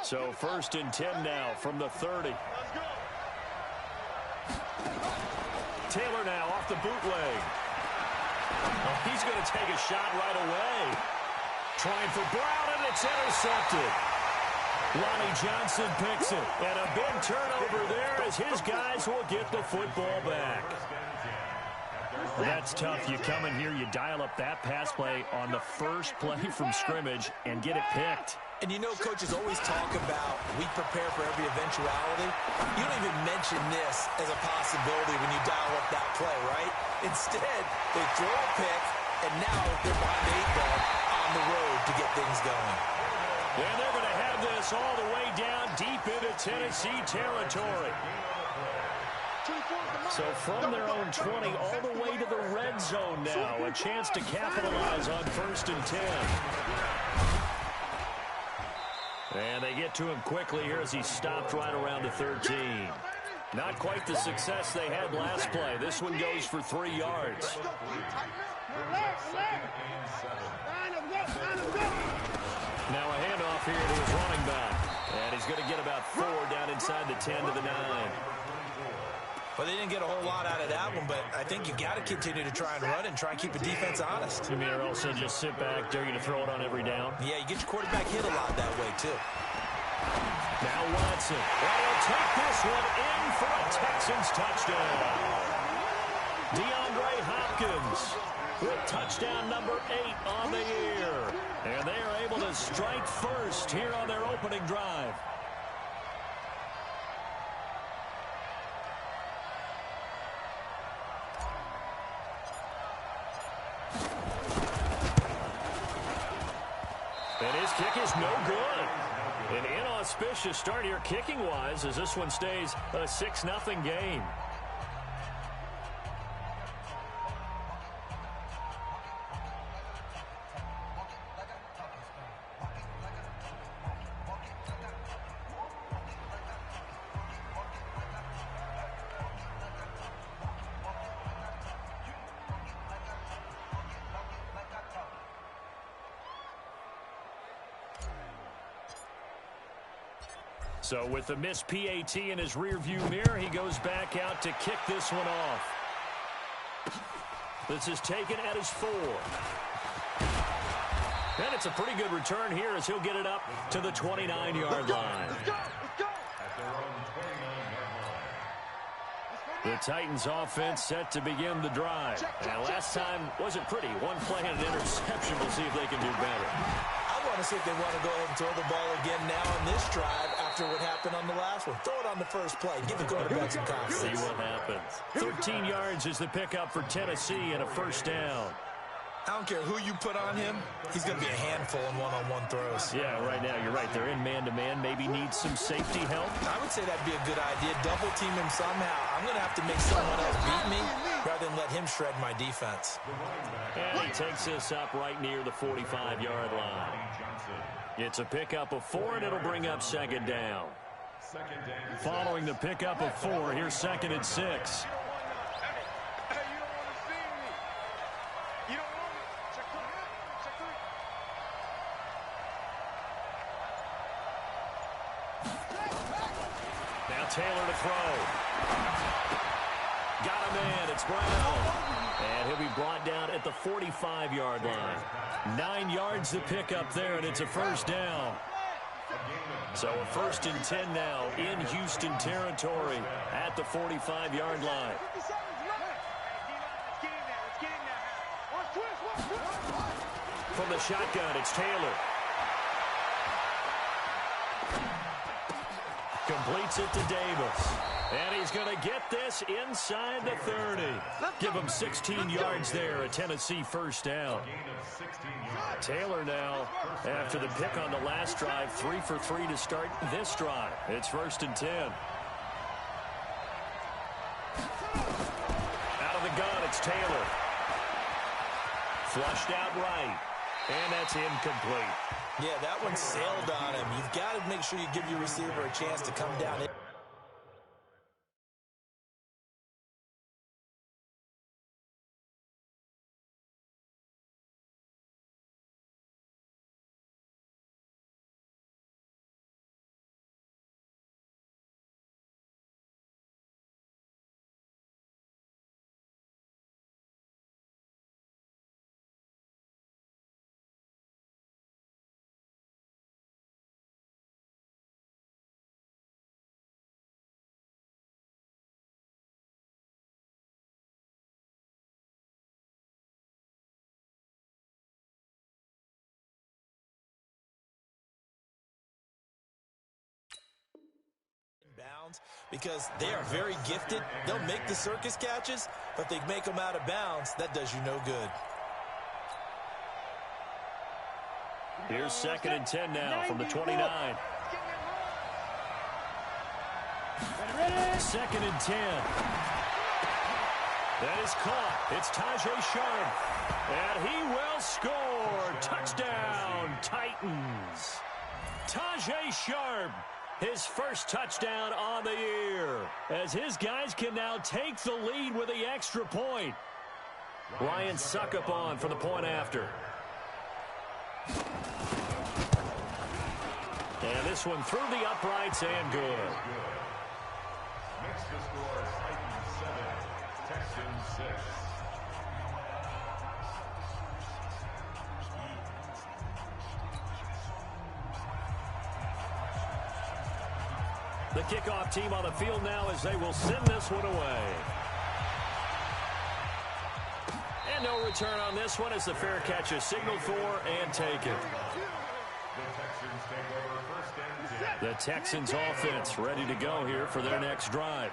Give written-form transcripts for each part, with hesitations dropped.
So 1st and 10 now from the 30. Taylor now off the bootleg. Oh, he's going to take a shot right away. Trying for Brown, and it's intercepted. Ronnie Johnson picks it. And a big turnover there as his guys will get the football back. Well, that's tough. You come in here, you dial up that pass play on the first play from scrimmage and get it picked. And you know, coaches always talk about we prepare for every eventuality. You don't even mention this as a possibility when you dial up that play, right? Instead, they throw a pick, and now they're behind the 8 ball on the road to get things going. And they're going to have this all the way down deep into Tennessee territory. So from their own 20 all the way to the red zone now. A chance to capitalize on 1st and 10. And they get to him quickly here as he stopped right around the 13. Not quite the success they had last play. This one goes for 3 yards. Now a handoff here to his running back. And he's going to get about 4 down inside the 10 to the 9. Well, they didn't get a whole lot out of that one, but I think you got to continue to try and run and try and keep the defense honest. You mean or else they'll just sit back, dare you to throw it on every down? Yeah, you get your quarterback hit a lot that way, too. Now Watson. And he'll take this one in for a Texans touchdown. DeAndre Hopkins with touchdown number 8 on the year. And they are able to strike first here on their opening drive. And his kick is no good. An inauspicious start here kicking-wise as this one stays a 6-0 game. So with the missed PAT in his rearview mirror, he goes back out to kick this one off. This is taken at his 4. And it's a pretty good return here as he'll get it up to the 29-yard line. The Titans offense set to begin the drive. And last time wasn't pretty. One play and an interception. We'll see if they can do better. I want to see if they want to go ahead and throw the ball again now on this drive after what happened on the last one. Throw it on the first play. Give the quarterback some confidence. See what happens. 13 yards is the pickup for Tennessee and a 1st down. I don't care who you put on him. He's going to be a handful in one-on-one throws. Yeah, right now, you're right. They're in man-to-man. Maybe needs some safety help. I would say that'd be a good idea. Double team him somehow. I'm going to have to make someone else beat me rather than let him shred my defense. And he takes this up right near the 45-yard line. It's a pickup of 4, and it'll bring up 2nd down. Following the pickup of 4, here's 2nd and 6. Now Taylor to throw. Got a man. It's Brown. And he'll be brought down at the 45-yard line. 9 yards to pick up there, and it's a 1st down. So a 1st and 10 now in Houston territory at the 45-yard line. From the shotgun, it's Taylor. Completes it to Davis. And he's going to get this inside the 30. Give him 16 yards there, a Tennessee 1st down. Taylor now, after the pick on the last drive, 3 for 3 to start this drive. It's 1st and 10. Out of the gun, it's Taylor. Flushed out right. And that's incomplete. Yeah, that one sailed on him. You've got to make sure you give your receiver a chance to come down. bounds because they are very gifted. They'll make the circus catches, but if they make them out of bounds, that does you no good. Here's 2nd and 10 now from the 29. 2nd and 10. That is caught. It's Tajay Sharp. And he will score. Touchdown, Titans. Tajay Sharp, his first touchdown on the year, as his guys can now take the lead with the extra point. Ryan Suckup on for the point after. And this one through the uprights and good. Next to score, Titans 7, Texans 6. The kickoff team on the field now as they will send this one away. And no return on this one as the fair catch is signaled for and taken. The Texans offense ready to go here for their next drive.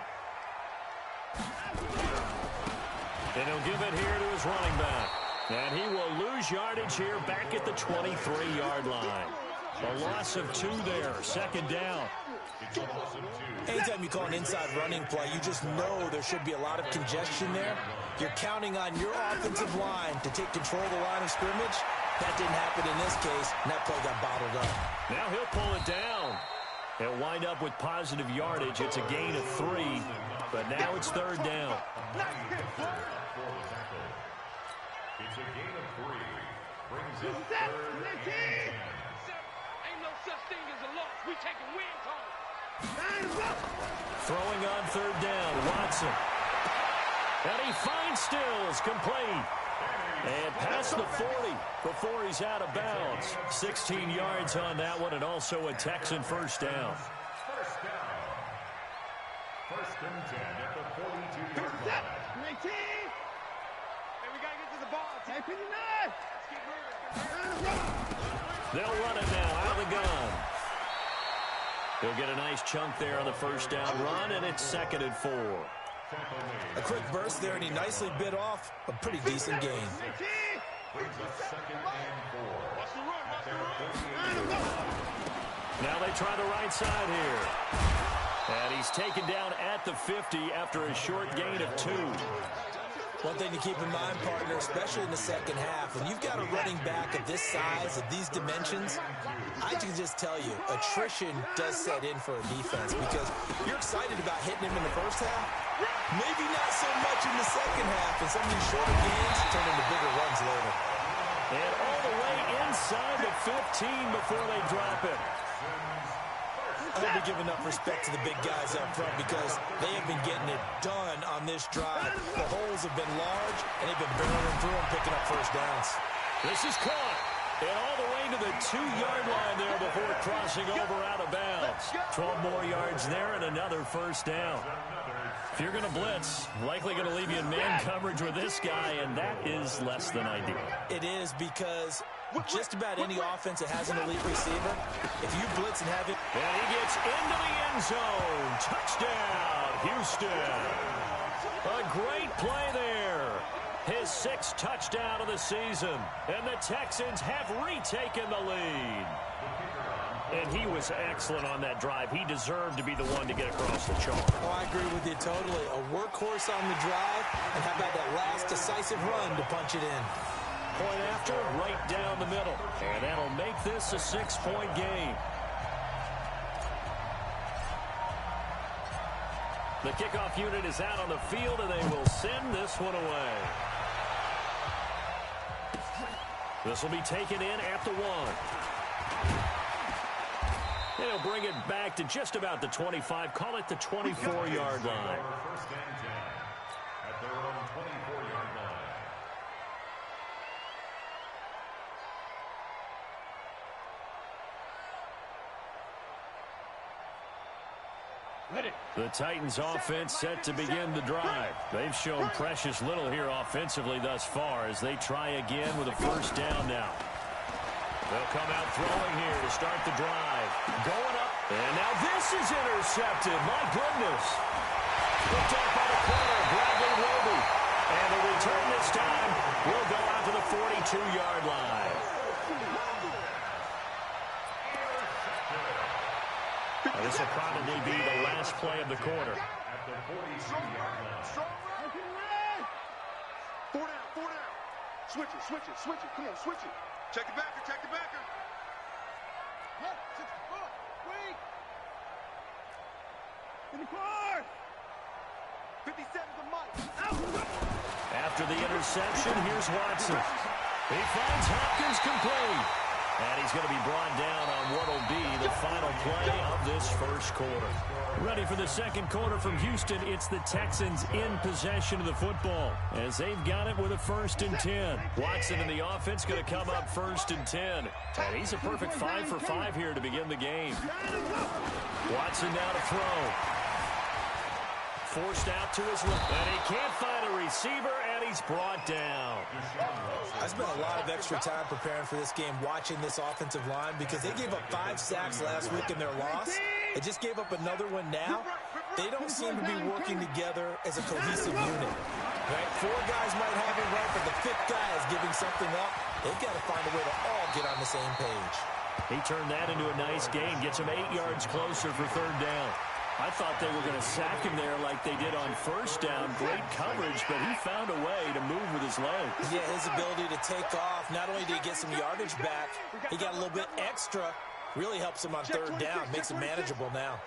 And he'll give it here to his running back. And he will lose yardage here back at the 23-yard line. A loss of 2 there, 2nd down. Anytime you call an inside running play, you just know there should be a lot of congestion there. You're counting on your offensive line to take control of the line of scrimmage. That didn't happen in this case, and that play got bottled up. Now he'll pull it down. He'll wind up with positive yardage. It's a gain of 3, but now it's 3rd down. It's a gain of 3. Brings up 3rd and 10. Ain't no such thing as a loss. We taking wins home. Throwing on 3rd down, Watson. And he finds Stills, complete. And past the 40 before he's out of bounds. 16 yards on that one, and also a Texan first down. First down. 1st and 10 at the 42-yard line. 19. Hey, we got to get to the ball. Take 59. They'll run it now out of the gun. He'll get a nice chunk there on the first down run, and it's 2nd and 4. A quick burst there, and he nicely bit off a pretty decent gain. Brings up 2nd and 4. Now they try the right side here. And he's taken down at the 50 after a short gain of 2. One thing to keep in mind, partner, especially in the second half, when you've got a running back of this size, of these dimensions, I can just tell you, attrition does set in for a defense because you're excited about hitting him in the first half. Maybe not so much in the second half, and some of these shorter gains turn into bigger runs later. And all the way inside the 15 before they drop it. I hope we give enough respect to the big guys up front because they have been getting it done on this drive. The holes have been large, and they've been barreling through and picking up first downs. This is caught. And all the way to the 2-yard line there before crossing over out of bounds. 12 more yards there and another first down. If you're going to blitz, likely going to leave you in man coverage with this guy, and that is less than ideal. It is because just about any offense that has an elite receiver, if you blitz and have it... And he gets into the end zone. Touchdown, Houston. A great play there. His 6th touchdown of the season. And the Texans have retaken the lead. And he was excellent on that drive. He deserved to be the one to get across the chalk. Oh, I agree with you totally. A workhorse on the drive. And how about that last decisive run to punch it in? Point after, right down the middle. And that'll make this a 6-point game. The kickoff unit is out on the field, and they will send this one away. This will be taken in at the 1. They'll bring it back to just about the 25. Call it the 24-yard line. First and 10 at their own 24-yard line. The Titans offense set to begin the drive. They've shown precious little here offensively thus far as they try again with a first down now. They'll come out throwing here to start the drive. Going up. And now this This is intercepted. My goodness. Picked up by the corner, Bradley Roby. And the return this time will go out to the 42-yard line. This will probably be the last play of the quarter. At the 42-yard line. 4 down, 4 down. Switch it, switch it, switch it. Come on, switch it. Check the backer, check the backer. Look, 64. Wait. In the car. 57's a mic. Out. After the interception, here's Watson. He finds Hopkins complete. And he's going to be brought down on what will be the final play of this first quarter. Ready for the second quarter from Houston. It's the Texans in possession of the football as they've got it with a 1st and 10. Watson in the offense going to come up 1st and 10. And he's a perfect 5 for 5 here to begin the game. Watson now to throw. Forced out to his left. And he can't find a receiver, and he's brought down. I spent a lot of extra time preparing for this game watching this offensive line because they gave up 5 sacks last week in their loss. They just gave up another one now. They don't seem to be working together as a cohesive unit. Right? 4 guys might have it right, but the 5th guy is giving something up. They've got to find a way to all get on the same page. He turned that into a nice gain, gets him 8 yards closer for 3rd down. I thought they were going to sack him there like they did on 1st down. Great coverage, but he found a way to move with his legs. Yeah, his ability to take off. Not only did he get some yardage back, he got a little bit extra. Really helps him on 3rd down. Makes it manageable now.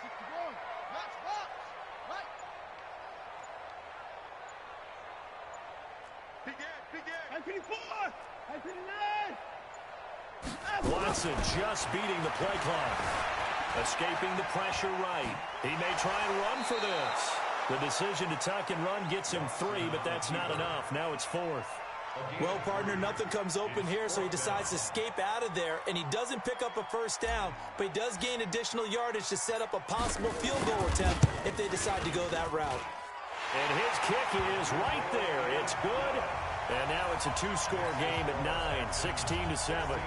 Watson just beating the play clock. Escaping the pressure right. He may try and run for this. The decision to tuck and run gets him 3, but that's not enough. Now it's 4th. Well, partner, nothing comes open here, so he decides to escape out of there, and he doesn't pick up a 1st down, but he does gain additional yardage to set up a possible field goal attempt if they decide to go that route. And his kick is right there. It's good. And now it's a 2-score game at 9, 16-7.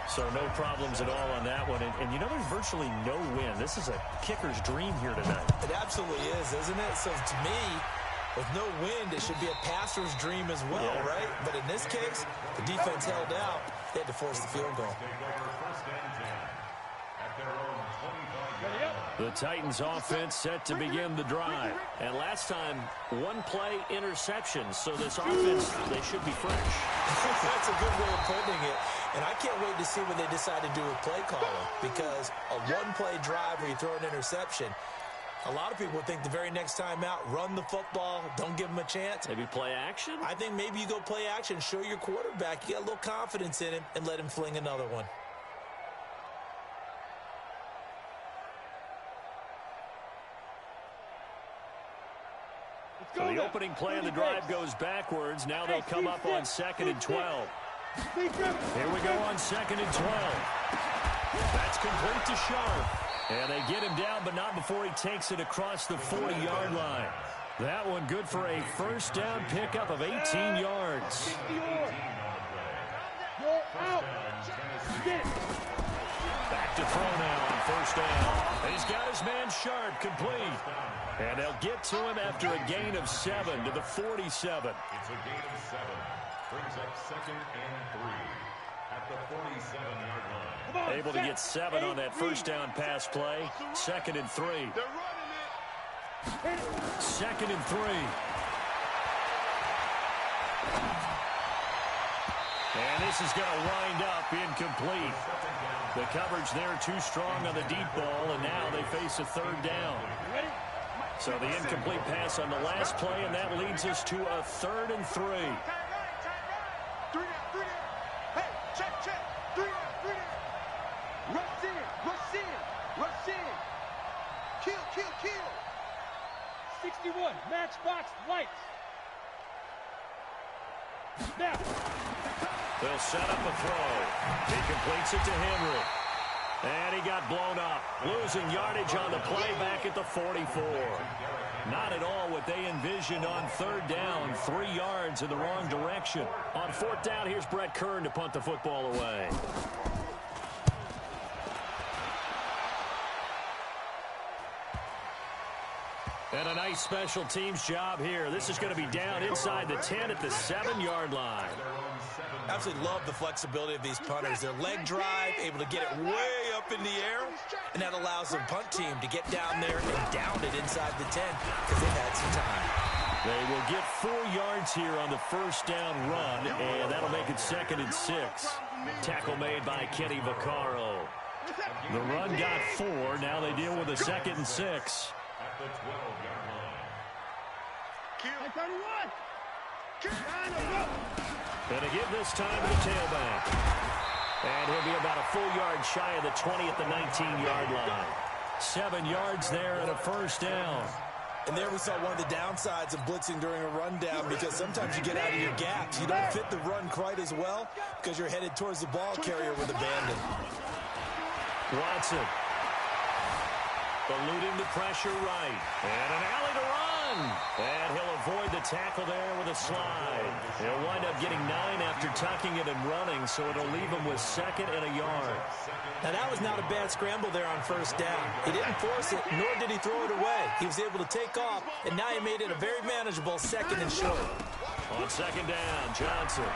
So no problems at all on that one. And you know, there's virtually no win. This is a kicker's dream here tonight. It absolutely is, isn't it? So to me, with no wind, it should be a passer's dream as well, right? But in this case, the defense held out. They had to force the field goal. The Titans offense set to begin the drive. And last time, 1-play interception. So this offense, they should be fresh. That's a good way of putting it. And I can't wait to see what they decide to do with play calling. Because a 1-play drive where you throw an interception, a lot of people think the very next time out, run the football, don't give them a chance. Maybe play action? I think maybe you go play action, show your quarterback you got a little confidence in him, and let him fling another one. So the opening play of the drive goes backwards. Now they'll come up on 2nd and 12. Here we go on 2nd and 12. That's complete to Sharp. And they get him down, but not before he takes it across the 40-yard line. That one good for a 1st down pickup of 18 yards. Back to throw now on 1st down. He's got his man Sharp complete. And they'll get to him after a gain of 7 to the 47. It's a gain of 7. Brings up 2nd and 3 at the 47-yard line. Able to get 7 on that 1st down pass play. 2nd and 3. 2nd and 3. And this is going to wind up incomplete. The coverage there too strong on the deep ball, and now they face a 3rd down. So the incomplete pass on the last play, and that leads us to a 3rd and 3. Hey, check. 3 down. Rush in. Kill. 61, matchbox lights. Now. They'll set up a throw. He completes it to Henry. And he got blown up, losing yardage on the play back at the 44. Not at all what they envisioned on 3rd down, 3 yards in the wrong direction. On 4th down, here's Brett Kern to punt the football away. And a nice special teams job here. This is going to be down inside the 10 at the 7-yard line. Absolutely love the flexibility of these punters. Their leg drive, able to get it way up in the air, and that allows the punt team to get down there and down it inside the 10 because they've had some time. They will get 4 yards here on the first down run, and that'll make it 2nd and 6. Tackle made by Kenny Vaccaro. The run got 4. Now they deal with a 2nd and 6. At the 12-yard line. And to give this time to the tailback. And he'll be about a full yard shy of the 20 at the 19-yard line. 7 yards there and a first down. And there we saw one of the downsides of blitzing during a rundown because sometimes you get out of your gaps. You don't fit the run quite as well because you're headed towards the ball carrier with abandon. Watson. Eluding the pressure right. And an alley to run. And he'll avoid the tackle there with a slide. He'll wind up getting 9 after tucking it and running, so it'll leave him with 2nd and a yard. Now, that was not a bad scramble there on first down. He didn't force it, nor did he throw it away. He was able to take off, and now he made it a very manageable 2nd and short. On 2nd down, Johnson.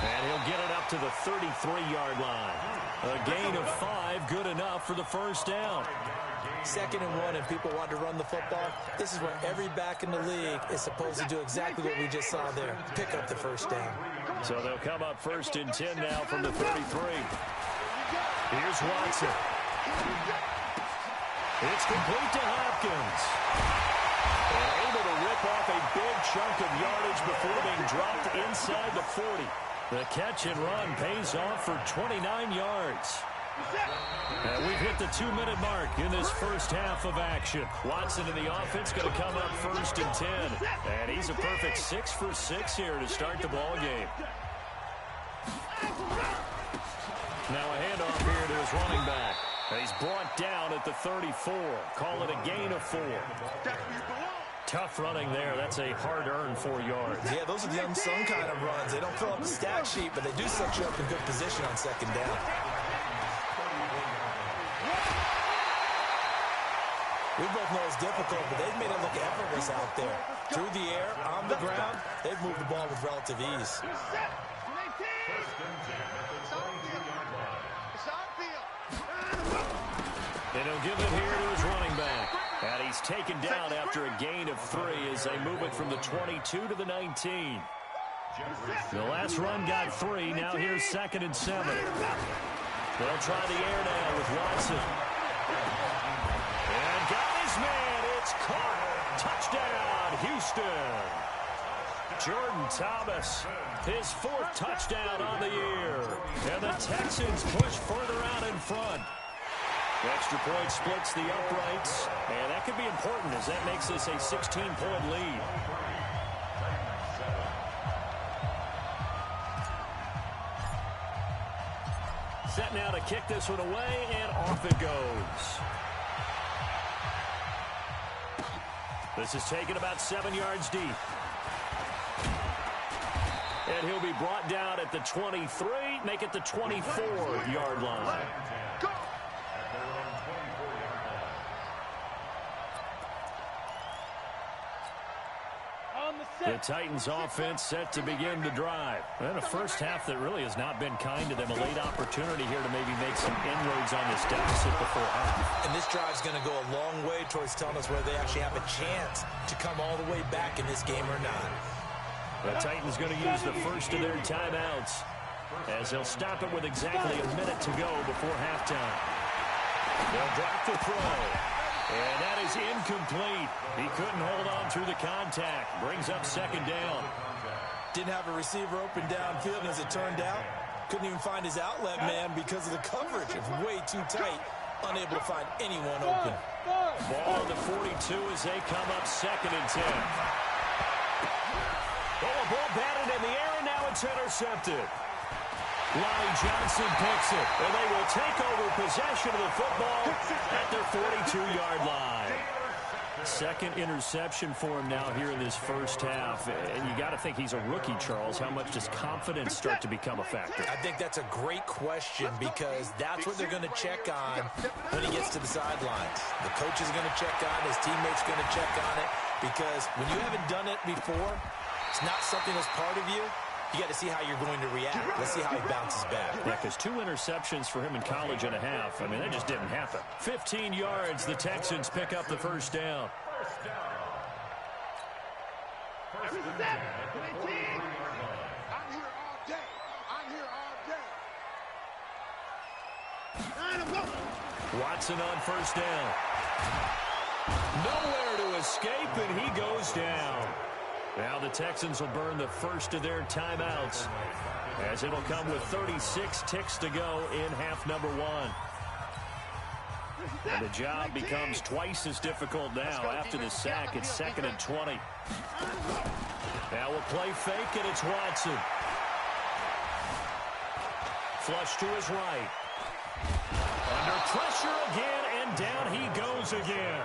And he'll get it up to the 33-yard line. A gain of 5, good enough for the first down. 2nd and 1, and people want to run the football. This is where every back in the league is supposed to do exactly what we just saw there, pick up the first down. So they'll come up 1st and 10 now from the 33. Here's Watson. It's complete to Hopkins. And able to rip off a big chunk of yardage before being dropped inside the 40. The catch and run pays off for 29 yards. And we've hit the 2-minute mark in this first half of action. Watson in the offense going to come up 1st and 10. And he's a perfect 6 for 6 here to start the ball game. Now a handoff here to his running back. And he's brought down at the 34. Call it a gain of 4. Tough running there. That's a hard-earned 4 yards. Yeah, those are the unsung kind of runs. They don't fill up the stat sheet, but they do set you up in good position on 2nd down. We both know it's difficult, but they've made it look effortless out there. Through the air, on the ground, they've moved the ball with relative ease. And he'll give it here to his running back. And he's taken down after a gain of 3 as they move it from the 22 to the 19. The last run got 3. Now here's 2nd and 7. They'll try the air now with Watson. And got his man. It's caught. Touchdown, Houston. Jordan Thomas, his 4th touchdown on the year. And the Texans push further out in front. Extra point splits the uprights, and that could be important as that makes this a 16-point lead. Set now to kick this one away, and off it goes. This is taken about 7 yards deep. And he'll be brought down at the 23, make it the 24-yard line. The Titans offense set to begin the drive. And a first half that really has not been kind to them. A late opportunity here to maybe make some inroads on this deficit before half. And this drive's going to go a long way towards telling us whether they actually have a chance to come all the way back in this game or not. The Titans going to use the first of their timeouts as they'll stop it with exactly a minute to go before halftime. They'll drop the throw. And that is incomplete. He couldn't hold on through the contact. Brings up 2nd down. Didn't have a receiver open downfield, and as it turned out, couldn't even find his outlet man because of the coverage. It's way too tight. Unable to find anyone open. Ball at the 42 as they come up 2nd and 10. Oh, a ball batted in the air, and now it's intercepted. Lonnie Johnson picks it, and they will take over possession of the football at their 42-yard line. Second interception for him now here in this first half. And you got to think he's a rookie, Charles. How much does confidence start to become a factor? I think that's a great question because that's what they're going to check on when he gets to the sidelines. The coach is going to check on it. His teammates are going to check on it because when you haven't done it before, it's not something that's part of you. You got to see how you're going to react. Let's see how he bounces back. Yeah, because 2 interceptions for him in college and a half. I mean, that just didn't happen. 15 yards, the Texans pick up the first down. I'm here all day. I'm here all day. Watson on first down. Nowhere to escape, and he goes down. Now the Texans will burn the first of their timeouts as it'll come with 36 ticks to go in half number 1. And the job becomes twice as difficult now after the sack. It's 2nd and 20. Now we'll play fake, and it's Watson. Flush to his right. Under pressure again, and down he goes again.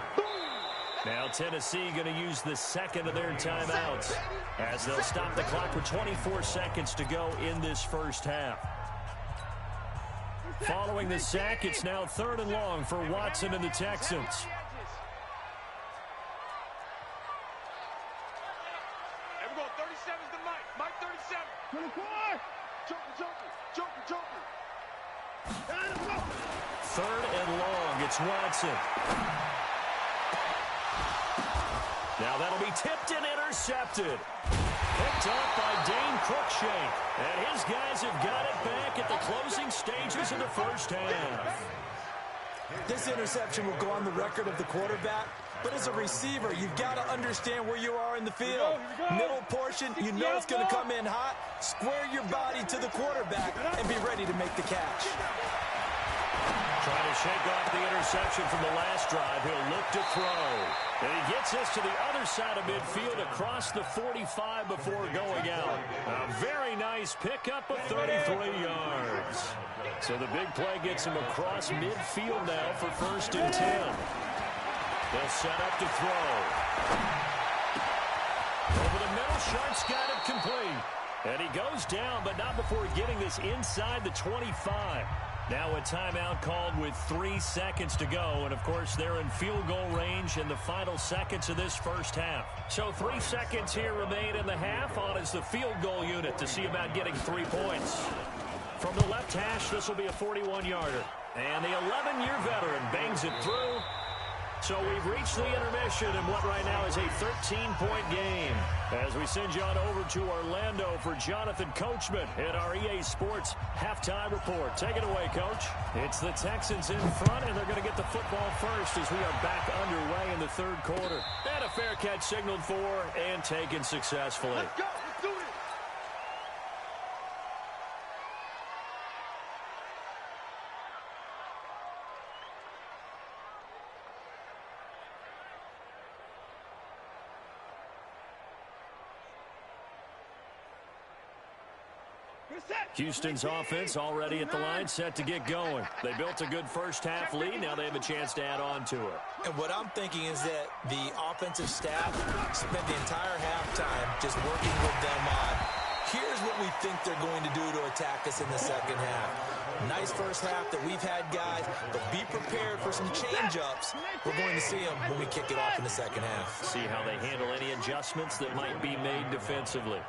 Now Tennessee going to use the second of their timeouts as they'll stop the clock with 24 seconds to go in this first half. Following the sack, it's now 3rd and long for Watson and the Texans. And we're going 37's the Mike. Mike 37. 24. Joker. 3rd and long, it's Watson. Now that'll be tipped and intercepted. Picked up by Dane Cruikshank. And his guys have got it back at the closing stages of the first half. This interception will go on the record of the quarterback, but as a receiver, you've got to understand where you are in the field. Middle portion, you know it's going to come in hot. Square your body to the quarterback and be ready to make the catch. Trying to shake off the interception from the last drive. He'll look to throw. And he gets us to the other side of midfield across the 45 before going out. A very nice pickup of 33 yards. So the big play gets him across midfield now for 1st and 10. They'll set up to throw. Over the middle, Sharp's got it complete. And he goes down, but not before getting this inside the 25. Now a timeout called with 3 seconds to go. And, of course, they're in field goal range in the final seconds of this first half. So 3 seconds here remain in the half. On is the field goal unit to see about getting 3 points. From the left hash, this will be a 41-yarder. And the 11-year veteran bangs it through. So we've reached the intermission in what right now is a 13-point game. As we send you on over to Orlando for Jonathan Coachman in our EA Sports halftime report. Take it away, Coach. It's the Texans in front, and they're going to get the football first as we are back underway in the 3rd quarter. And a fair catch signaled for and taken successfully. Let's go. Let's do it. Houston's offense already at the line, set to get going. They built a good first half lead. Now they have a chance to add on to it. And what I'm thinking is that the offensive staff spent the entire halftime just working with them on, here's what we think they're going to do to attack us in the second half. Nice first half that we've had, guys, but be prepared for some change-ups. We're going to see them when we kick it off in the second half. See how they handle any adjustments that might be made defensively.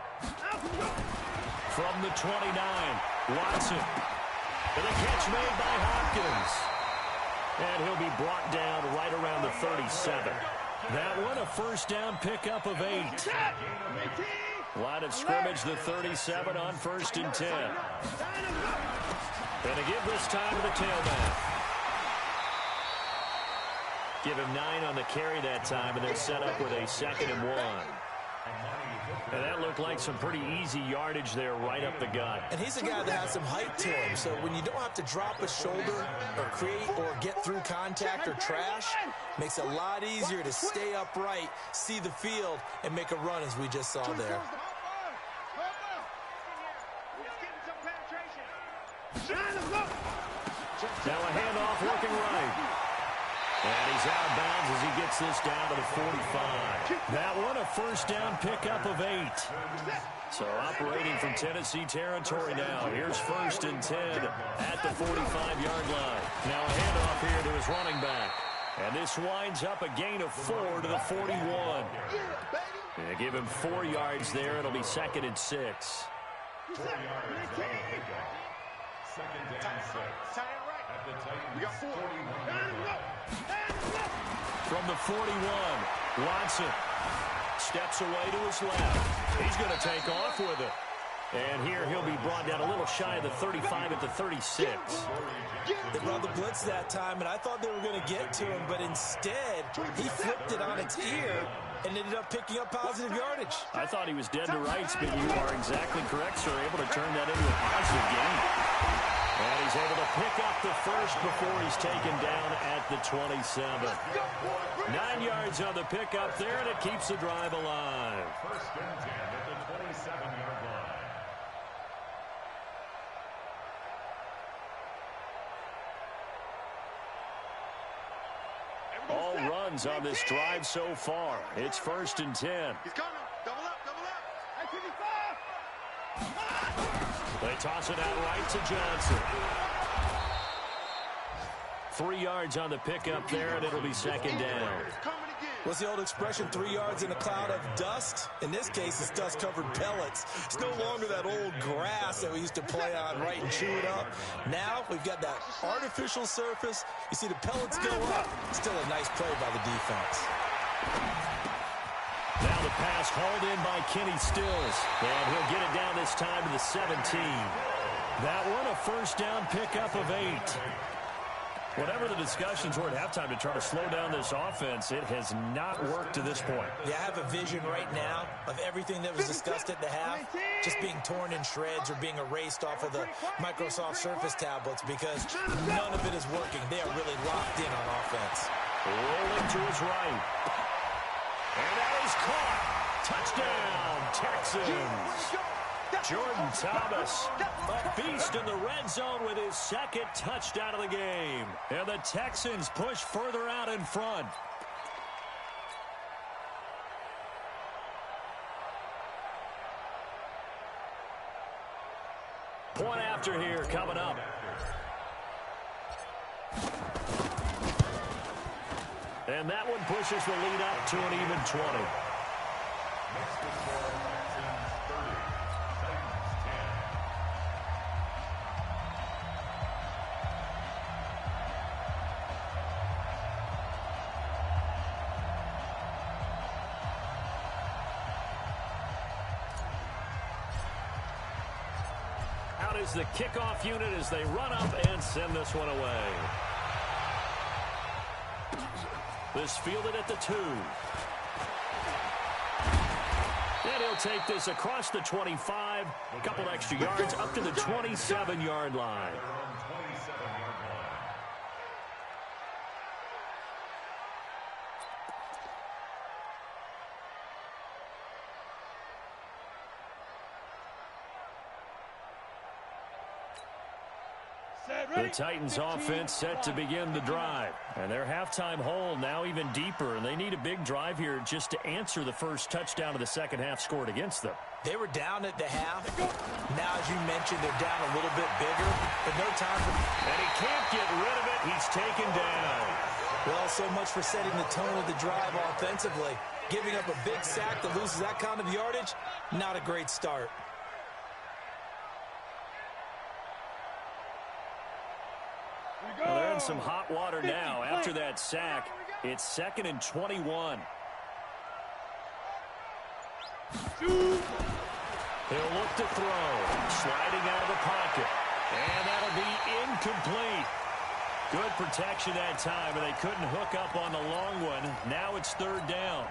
From the 29, Watson. And a catch made by Hopkins. And he'll be brought down right around the 37. That one a first down pickup of 8. Line of scrimmage, the 37 on 1st and 10. And to give this time to the tailback. Give him 9 on the carry that time, and they're set up with a 2nd and 1. And that looked like some pretty easy yardage there right up the gut. And he's a guy that has some height to him, so when you don't have to drop a shoulder or create or get through contact or trash, makes it a lot easier to stay upright, see the field, and make a run as we just saw there. Now a handoff working right. And he's out of bounds as he gets this down to the 45. That one a first down pickup of 8. So operating from Tennessee territory now. Here's 1st and 10 at the 45-yard line. Now a handoff here to his running back. And this winds up a gain of 4 to the 41. They give him 4 yards there. It'll be 2nd and 6. 4 yards on the pickup. 2nd and 6. At the Titans' 41-yard line. From the 41, Watson steps away to his left. He's going to take off with it. And here he'll be brought down a little shy of the 35 at the 36. They brought the blitz that time, and I thought they were going to get to him, but instead he flipped it on its ear and ended up picking up positive yardage. I thought he was dead to rights, but you are exactly correct, sir. Able to turn that into a positive gain. And he's able to pick up the first before he's taken down at the 27. 9 yards on the pickup there, and it keeps the drive alive. 1st and 10 at the 27-yard line. All runs on this drive so far. It's 1st and 10. He's coming. Double up, double up. They toss it out right to Johnson. 3 yards on the pickup there, and it'll be 2nd down. What's the old expression, 3 yards in a cloud of dust? In this case, it's dust-covered pellets. It's no longer that old grass that we used to play on, right, and chew it up. Now we've got that artificial surface. You see the pellets go up. Still a nice play by the defense. Now the pass hauled in by Kenny Stills. And he'll get it down this time to the 17. That one a first down pickup of 8. Whatever the discussions were at halftime to try to slow down this offense, it has not worked to this point. Yeah, I have a vision right now of everything that was discussed at the half just being torn in shreds or being erased off of the Microsoft Surface tablets because none of it is working. They are really locked in on offense. Rolling to his right. And that is caught. Touchdown, Texans. Jordan Thomas, a beast in the red zone with his 2nd touchdown of the game. And the Texans push further out in front. Point after here coming up. And that one pushes the lead up to an even 20. Next to score, Texans 30, Titans 10. Out is the kickoff unit as they run up and send this one away. This fielded at the 2. And he'll take this across the 25. A couple extra yards up to the 27-yard line. Their own 27-yard line. The Titans offense set to begin the drive. And their halftime hole now even deeper. And they need a big drive here just to answer the first touchdown of the second half scored against them. They were down at the half. Now, as you mentioned, they're down a little bit bigger, but no time for... And he can't get rid of it. He's taken down. Well, so much for setting the tone of the drive offensively. Giving up a big sack that loses that kind of yardage, not a great start. Well, they're in some hot water now. After that sack, it's 2nd and 21. He'll look to throw. Sliding out of the pocket. And that'll be incomplete. Good protection that time, and they couldn't hook up on the long one. Now it's 3rd down.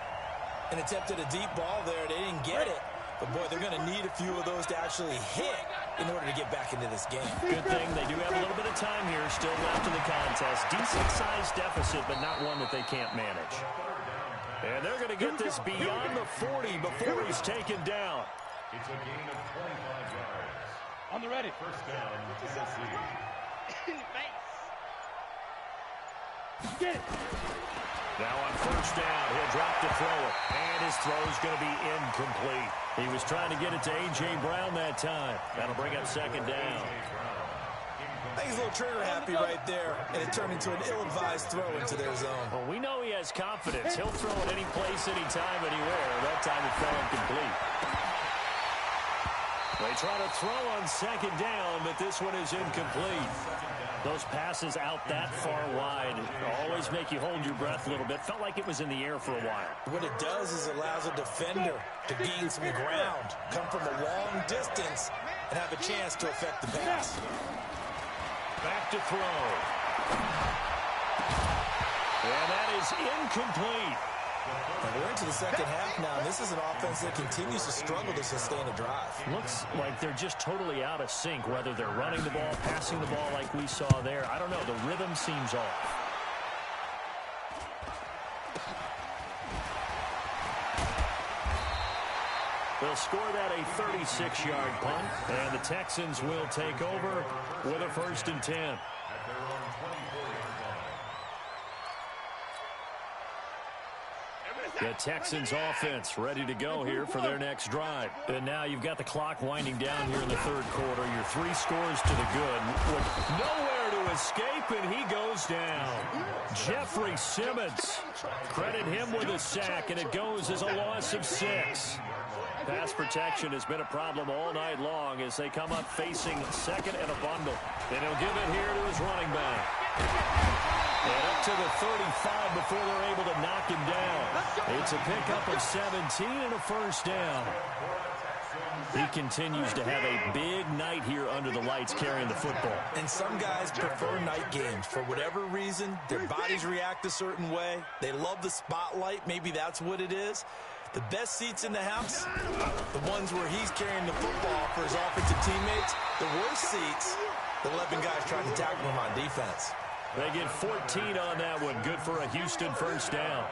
And attempted a deep ball there. They didn't get it. But, boy, they're going to need a few of those to actually hit in order to get back into this game. Good thing they do have a little bit of time here still left in the contest. Decent-sized deficit, but not one that they can't manage. And they're going to get this beyond the 40 before he's taken down. It's a gain of 25 yards. On the ready. First down, Tennessee. Get it. Now on first down, he'll drop to throw it. And his throw's going to be incomplete. He was trying to get it to A.J. Brown that time. That'll bring up second down. I think he's a little trigger happy right there, and it turned into an ill-advised throw into their zone. Well, we know he has confidence. He'll throw it any place, anytime, anywhere. That time it fell incomplete. They try to throw on second down, but this one is incomplete. Those passes out that far wide always make you hold your breath a little bit. Felt like it was in the air for a while. What it does is it allows a defender to gain some ground, come from a long distance, and have a chance to affect the pass. Back to throw. And that is incomplete. And we're into the second half now, and this is an offense that continues to struggle to sustain a drive. Looks like they're just totally out of sync, whether they're running the ball, passing the ball like we saw there. I don't know. The rhythm seems off. They'll score that a 36-yard punt, and the Texans will take over with a 1st and 10. The Texans offense ready to go here for their next drive. And now you've got the clock winding down here in the third quarter. Your 3 scores to the good. With nowhere to escape, and he goes down. Jeffrey Simmons. Credit him with a sack, and it goes as a loss of 6. Pass protection has been a problem all night long as they come up facing second and a bundle. And he'll give it here to his running back. And up to the 35 before they're able to knock him down. It's a pickup of 17 and a 1st down. He continues to have a big night here under the lights carrying the football. And some guys prefer night games. For whatever reason, their bodies react a certain way. They love the spotlight. Maybe that's what it is. The best seats in the house, the ones where he's carrying the football for his offensive teammates. The worst seats, the 11 guys trying to tackle him on defense. They get 14 on that one. Good for a Houston 1st down.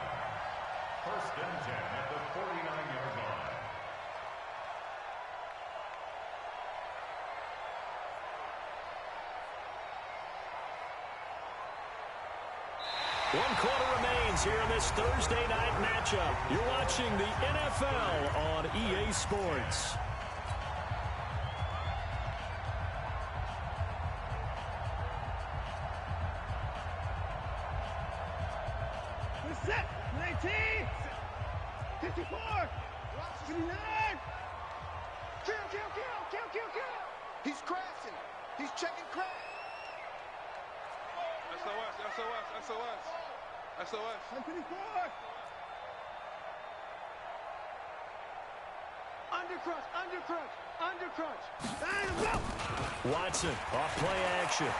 1st and 10 at the 49-yard line. One quarter remains here in this Thursday night matchup. You're watching the NFL on EA Sports. Set. 19. 54. 59. Kill. He's crashing. He's checking crash. SOS. 54. Undercrunch. Watson off play action.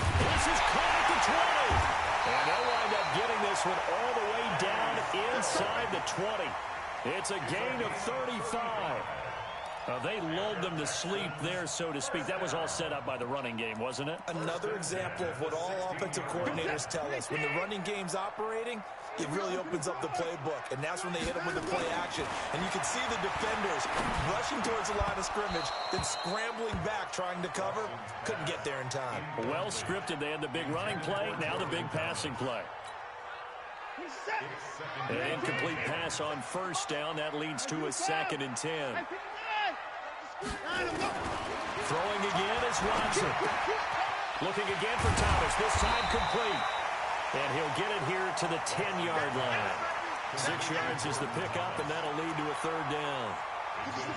This is caught at the 20. And they'll wind up getting this one all the way down inside the 20. It's a gain of 35. They lulled them to sleep there, so to speak. That was all set up by the running game, wasn't it? Another example of what all offensive coordinators tell us. When the running game's operating, it really opens up the playbook. And that's when they hit them with the play action. And you can see the defenders rushing towards the line of scrimmage, then scrambling back, trying to cover. Couldn't get there in time. Well scripted. They had the big running play, now the big passing play. An incomplete pass on 1st down. That leads to a 2nd and 10. Throwing again is Watson. Looking again for Thomas. This time complete. And he'll get it here to the 10-yard line. 6 yards is the pickup, and that'll lead to a 3rd down.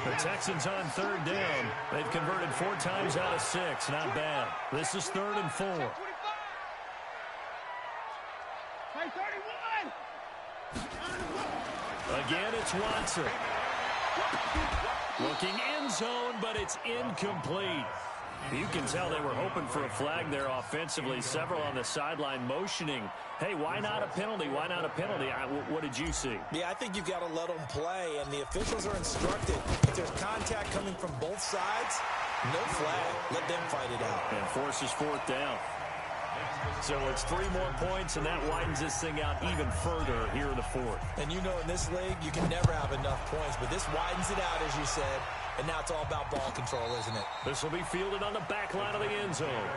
The Texans on 3rd down. They've converted 4 times out of 6. Not bad. This is 3rd and 4. Again, it's Watson. Looking end zone, but it's incomplete. You can tell they were hoping for a flag there offensively. Several on the sideline motioning. Hey, why not a penalty? Why not a penalty? What did you see? Yeah, I think you've got to let them play, and the officials are instructed. If there's contact coming from both sides, no flag. Let them fight it out. And forces 4th down. So it's 3 more points, and that widens this thing out even further here in the 4th. And you know in this league, you can never have enough points, but this widens it out, as you said, and now it's all about ball control, isn't it? This will be fielded on the back line of the end zone.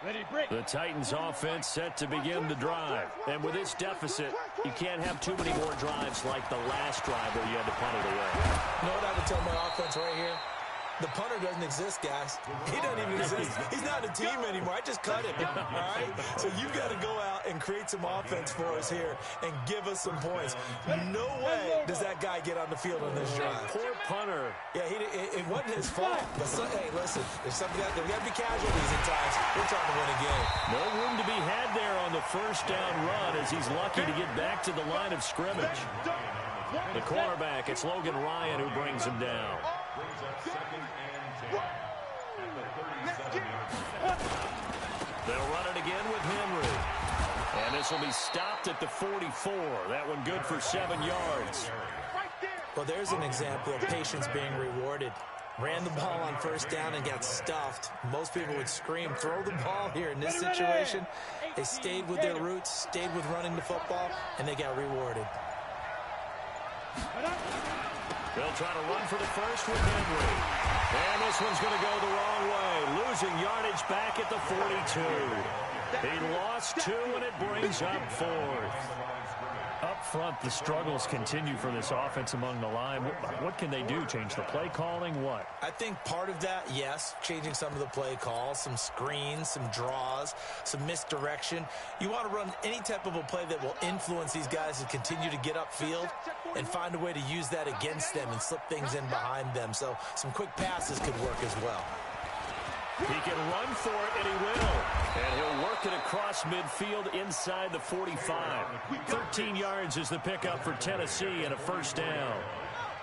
The Titans offense set to begin the drive. And with this deficit, you can't have too many more drives like the last drive where you had to punt it away. You know what I would tell my offense right here? The punter doesn't exist, guys. He doesn't even exist. He's not a team anymore. I just cut him, all right? So you've got to go out and create some offense for us here and give us some points. No way does that guy get on the field on this drive. Poor punter. Yeah, it wasn't his fault. But hey, listen, there's something we got to be casualties at times. We're trying to win a game. No room to be had there on the first down run as he's lucky to get back to the line of scrimmage. The cornerback, it's Logan Ryan who brings him down. Brings up 2nd and 10 at the 37-yard line. They'll run it again with Henry. And this will be stopped at the 44. That one good for 7 yards. Well, there's an example of patience being rewarded. Ran the ball on first down and got stuffed. Most people would scream, throw the ball here. In this situation, they stayed with their roots, stayed with running the football, and they got rewarded. They'll try to run for the first with Henry. And this one's going to go the wrong way. Losing yardage back at the 42. He lost 2, and it brings up 4th. Up front, the struggles continue for this offense among the line. What can they do? Change the play calling? What? I think part of that, yes, changing some of the play calls, some screens, some draws, some misdirection. You want to run any type of a play that will influence these guys to continue to get upfield and find a way to use that against them and slip things in behind them. So some quick passes could work as well. He can run for it, and he will. And he'll work it across midfield inside the 45. 13 yards is the pickup for Tennessee and a first down.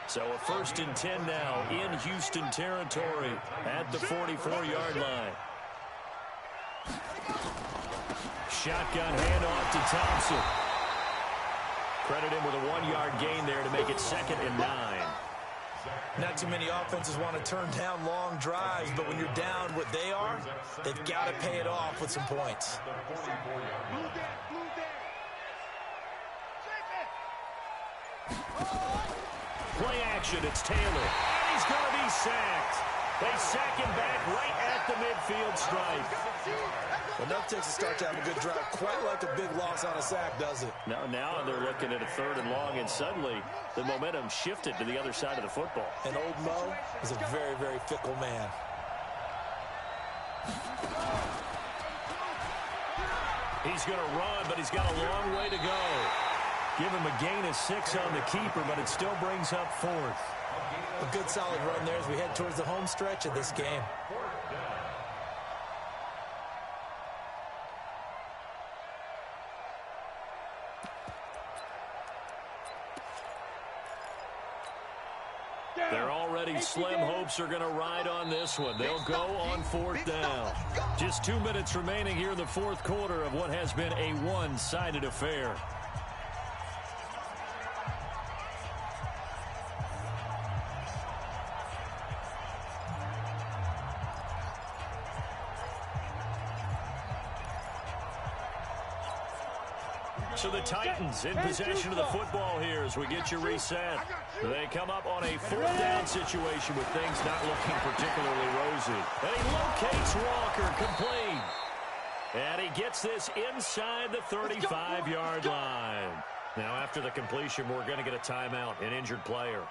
So a 1st and 10 now in Houston territory at the 44-yard line. Shotgun handoff to Thompson. Credit him with a 1-yard gain there to make it 2nd and 9. Not too many offenses want to turn down long drives, but when you're down what they are, they've got to pay it off with some points. Play action, it's Taylor, and he's going to be sacked. They sack him back right at the midfield stripe. Enough takes to start to have a good drive. Quite like a big loss on a sack, does it? Now they're looking at a 3rd and long, and suddenly the momentum shifted to the other side of the football. And old Mo is a very, very fickle man. He's going to run, but he's got a long way to go. Give him a gain of 6 on the keeper, but it still brings up 4th. A good solid run there as we head towards the home stretch of this game. They're already slim hopes are going to ride on this one. They'll go on 4th down. Just 2 minutes remaining here in the 4th quarter of what has been a one-sided affair. So the Titans in possession of the football here as we get you reset. They come up on a 4th down situation with things not looking particularly rosy. And he locates Walker, complete. And he gets this inside the 35-yard line. Now after the completion, we're going to get a timeout, an injured player.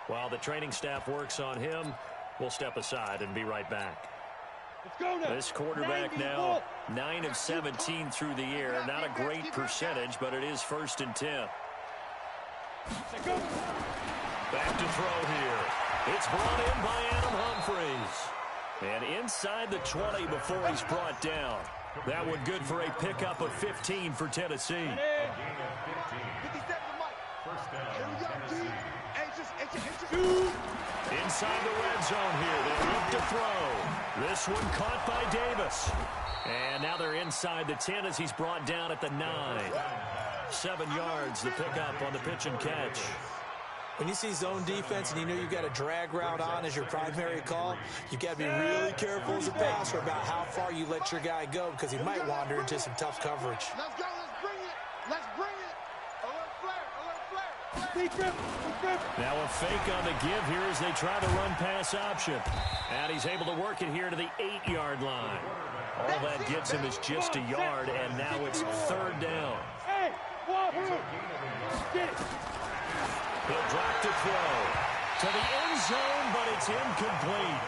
While the training staff works on him, we'll step aside and be right back. This quarterback now 9 of 17 through the air. Not a great percentage, but it is 1st and 10. Back to throw here. It's brought in by Adam Humphries. And inside the 20 before he's brought down. That one good for a pickup of 15 for Tennessee. Inside the red zone here. They look to throw. This one caught by Davis. And now they're inside the 10 as he's brought down at the 9. 7 yards, the pickup on the pitch and catch. When you see zone defense and you know you've got a drag route on as your primary call, you've got to be really careful as a passer about how far you let your guy go because he might wander into some tough coverage. Let's go. Let's bring it. Let's bring it. Alert flare. Alert flare. Now a fake on the give here as they try the run-pass option. And he's able to work it here to the 8-yard line. All that gets him is just a yard, and now it's 3rd down. He'll drop to throw. To the end zone, but it's incomplete.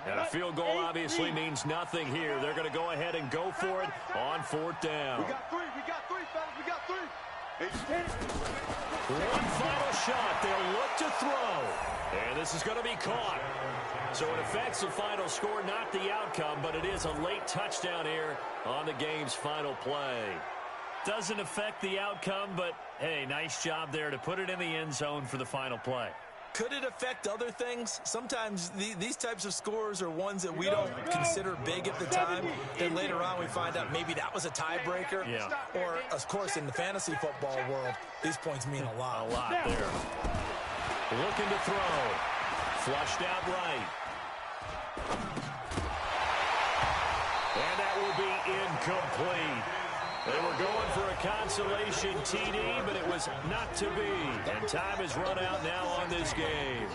And a field goal obviously means nothing here. They're going to go ahead and go for it on 4th down. We got three, fellas, we got 3. One final shot. They'll look to throw. And this is going to be caught. So it affects the final score, not the outcome, but it is a late touchdown here on the game's final play. Doesn't affect the outcome, but, hey, nice job there to put it in the end zone for the final play. Could it affect other things? Sometimes these types of scores are ones that we don't consider big at the time. Then later on we find out maybe that was a tiebreaker. Yeah. Or, of course, in the fantasy football world, these points mean a lot. A lot there. Looking to throw. Flushed out right. And that will be incomplete. They were going for a consolation TD, but it was not to be. And time is run out now on this game.